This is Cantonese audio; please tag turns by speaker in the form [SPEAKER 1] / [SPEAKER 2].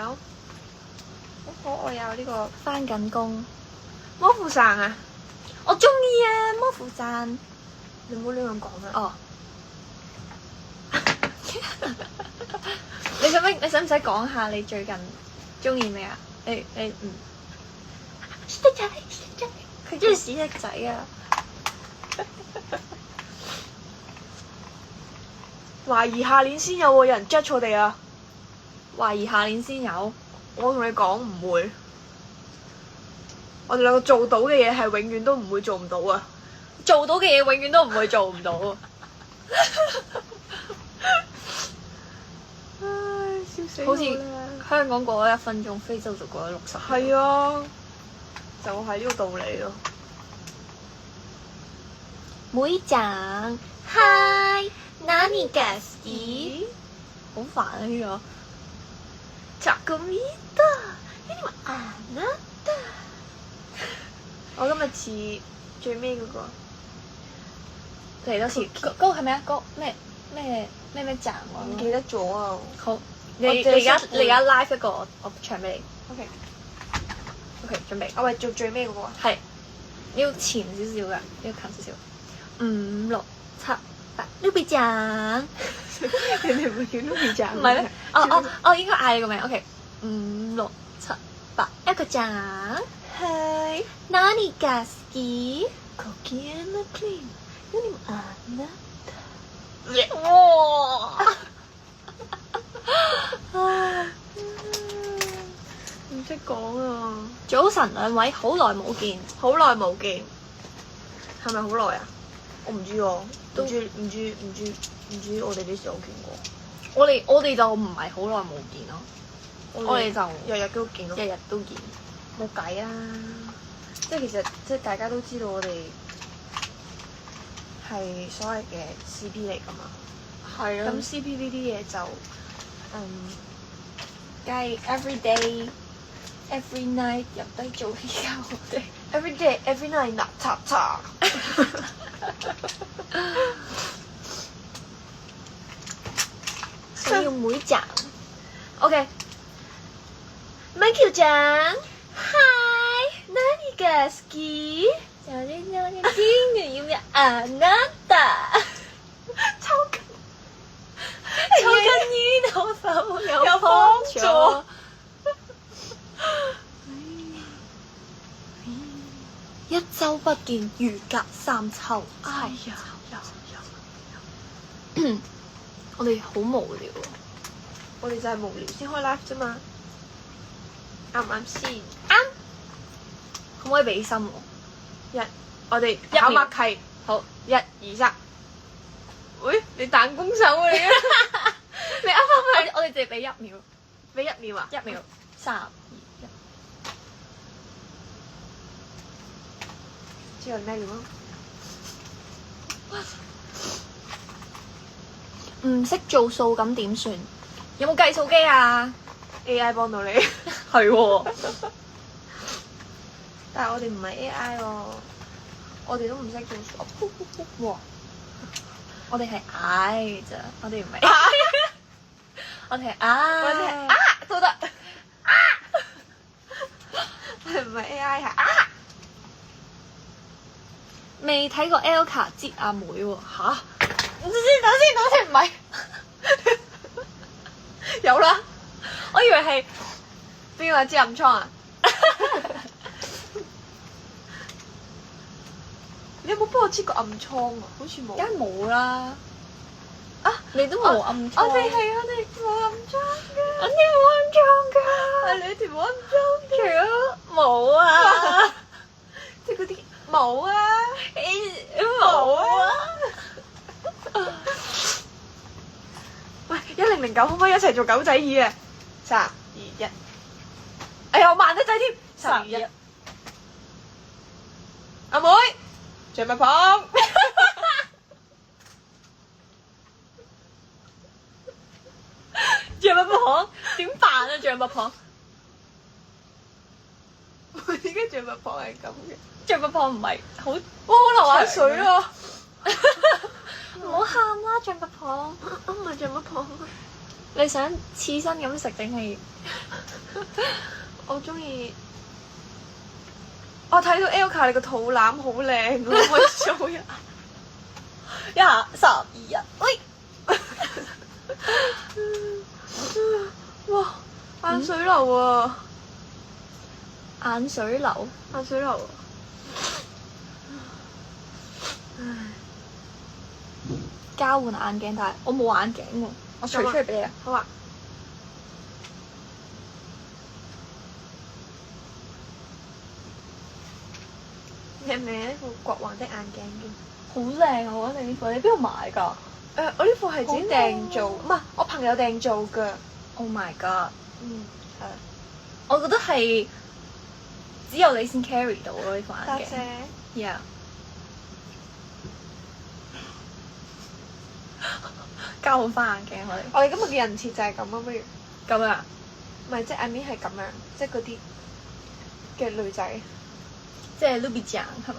[SPEAKER 1] 有，好可愛有呢個
[SPEAKER 2] 翻緊工，
[SPEAKER 1] 魔富傘啊！
[SPEAKER 2] 我中意啊魔符讚。
[SPEAKER 1] 你唔好亂咁講啊！
[SPEAKER 2] 哦，你使唔使講下你最近中意咩啊？你屎仔，佢中意屎隻仔啊！
[SPEAKER 1] 懷疑下年先有人 judge 我哋啊！
[SPEAKER 2] 懷疑下年先有，
[SPEAKER 1] 我同你講唔會，我哋兩個做到嘅嘢係永遠都唔會做唔到啊！
[SPEAKER 2] 做到嘅嘢永遠都唔會做唔到。
[SPEAKER 1] 唉，笑死
[SPEAKER 2] 好似
[SPEAKER 1] 我啦！
[SPEAKER 2] 香港過咗1分鐘，非洲就過咗60。
[SPEAKER 1] 係啊，就係呢個道理咯。
[SPEAKER 2] 妹長，Hi，哪裡嘅事？好煩啊呢個。
[SPEAKER 1] チョコミート，呢啲話啊なた。我今日似最尾嗰個。
[SPEAKER 2] 嚟多次，嗰個係咩啊？嗰咩站啊？
[SPEAKER 1] 唔記得咗啊！
[SPEAKER 2] 好，
[SPEAKER 1] 你
[SPEAKER 2] 而家 live 一個，我唱俾你。
[SPEAKER 1] OK，
[SPEAKER 2] OK，準備。
[SPEAKER 1] 我係做最尾嗰個啊。
[SPEAKER 2] 係，要前少少㗎，要近少少。5、6、7、8，盧比醬。
[SPEAKER 1] 你哋唔係叫 Luby 醬？
[SPEAKER 2] 唔係咩？哦，應該嗌你個名。OK， 5、6、7、8，一個醬。
[SPEAKER 1] 係。
[SPEAKER 2] 哪裡が好き？
[SPEAKER 1] コキアナクリーム。呢啲話啊なた。
[SPEAKER 2] 哇！
[SPEAKER 1] 唔識講啊！
[SPEAKER 2] 早晨兩位，好耐冇見。
[SPEAKER 1] 好耐冇見，係咪好耐啊？我唔知喎，唔知我哋幾時有見過。
[SPEAKER 2] 我哋就唔係好耐冇見咯，我哋就
[SPEAKER 1] 日日都見咯，
[SPEAKER 2] 日日都見。
[SPEAKER 1] 冇計啦。即係其實即係大家都知道我哋係所謂嘅 CP 嚟㗎嘛。
[SPEAKER 2] 係
[SPEAKER 1] 咁 CP 呢啲嘢就
[SPEAKER 2] 梗係 every day every night 入低做依家我哋。
[SPEAKER 1] every day every night 嗱擦擦。
[SPEAKER 2] 所以要妹醬。
[SPEAKER 1] OK， Michael ちゃん
[SPEAKER 2] Hi，
[SPEAKER 1] 何が好き？
[SPEAKER 2] 就呢樣嘅天嘅要唔要啊なた？
[SPEAKER 1] 抽筋，
[SPEAKER 2] 抽筋醫到手有幫助。一週不見，如隔三秋。
[SPEAKER 1] 哎呀，
[SPEAKER 2] 我哋好無聊啊！
[SPEAKER 1] 我哋就係無聊先開 live 啫嘛，啱唔啱先？
[SPEAKER 2] 啱。可唔可以俾心我？
[SPEAKER 1] 我哋
[SPEAKER 2] 秒
[SPEAKER 1] 考默契，
[SPEAKER 2] 好
[SPEAKER 1] 1、2、3。喂，你彈弓手啊你！你啱啱
[SPEAKER 2] 我哋淨係俾1秒，
[SPEAKER 1] 俾1秒啊
[SPEAKER 2] 1秒，3、2、1。
[SPEAKER 1] 知道咩料啊？
[SPEAKER 2] 唔識做數咁點算？有冇計數機啊
[SPEAKER 1] AI 幫到你，
[SPEAKER 2] 係喎。
[SPEAKER 1] 但係我哋唔係 AI 喎，我哋都唔識做數。
[SPEAKER 2] 哇！我哋係矮咋，我哋唔係。我哋係矮。
[SPEAKER 1] 我哋係都得。我哋唔係 AI 係
[SPEAKER 2] 未睇過 L 卡接阿妹喎吓？等先，唔係。
[SPEAKER 1] 有啦，
[SPEAKER 2] 我以為係
[SPEAKER 1] 邊個知暗瘡啊？你有冇幫我切過暗瘡啊？好似冇。
[SPEAKER 2] 梗係冇啦。
[SPEAKER 1] 啊，
[SPEAKER 2] 你都冇暗瘡。
[SPEAKER 1] 我哋冇暗瘡㗎。
[SPEAKER 2] 我哋冇暗瘡㗎。
[SPEAKER 1] 係你條冇暗瘡
[SPEAKER 2] 除咗冇啊，
[SPEAKER 1] 即係嗰啲冇啊，
[SPEAKER 2] 冇啊。
[SPEAKER 1] 喂，1009可唔可以一齊做狗仔耳啊？3、2、1。哎呀，我慢得滯添。3、2、1。阿妹，象拔蚌。
[SPEAKER 2] 象拔蚌點辦啊？象拔蚌，
[SPEAKER 1] 點解象拔蚌係咁嘅？
[SPEAKER 2] 象拔蚌唔係好，
[SPEAKER 1] 哇！好流眼水啊！
[SPEAKER 2] 唔好喊啦，象拔蚌。
[SPEAKER 1] 唔係象拔蚌。
[SPEAKER 2] 你想刺身咁食定係？
[SPEAKER 1] 我中意。我睇到 Elka 你個肚腩好靚，可唔可以 show 一下？
[SPEAKER 2] 22日，喂！
[SPEAKER 1] 哇！眼水流啊！
[SPEAKER 2] 眼水流，
[SPEAKER 1] 眼水流啊！唉，
[SPEAKER 2] 交換眼鏡，但係我冇眼鏡喎，我除出嚟俾你啊！
[SPEAKER 1] 好啊！你係咪一副國王的眼鏡嘅？
[SPEAKER 2] 好靚啊！我覺得你呢副，你邊度買㗎
[SPEAKER 1] 我呢副係自己訂做，唔係我朋友訂做㗎。
[SPEAKER 2] ？Oh my god！
[SPEAKER 1] 嗯，係。
[SPEAKER 2] 我覺得係只有你先 carry 到咯呢副眼鏡。
[SPEAKER 1] 多謝。
[SPEAKER 2] Yeah。交換翻眼鏡我哋。
[SPEAKER 1] 我哋今日嘅人設就係咁啊，不如。
[SPEAKER 2] 咁啊，
[SPEAKER 1] 唔係，即係 I mean 係咁樣，即係嗰啲嘅女仔。
[SPEAKER 2] 即係 Ruby 醬係嘛？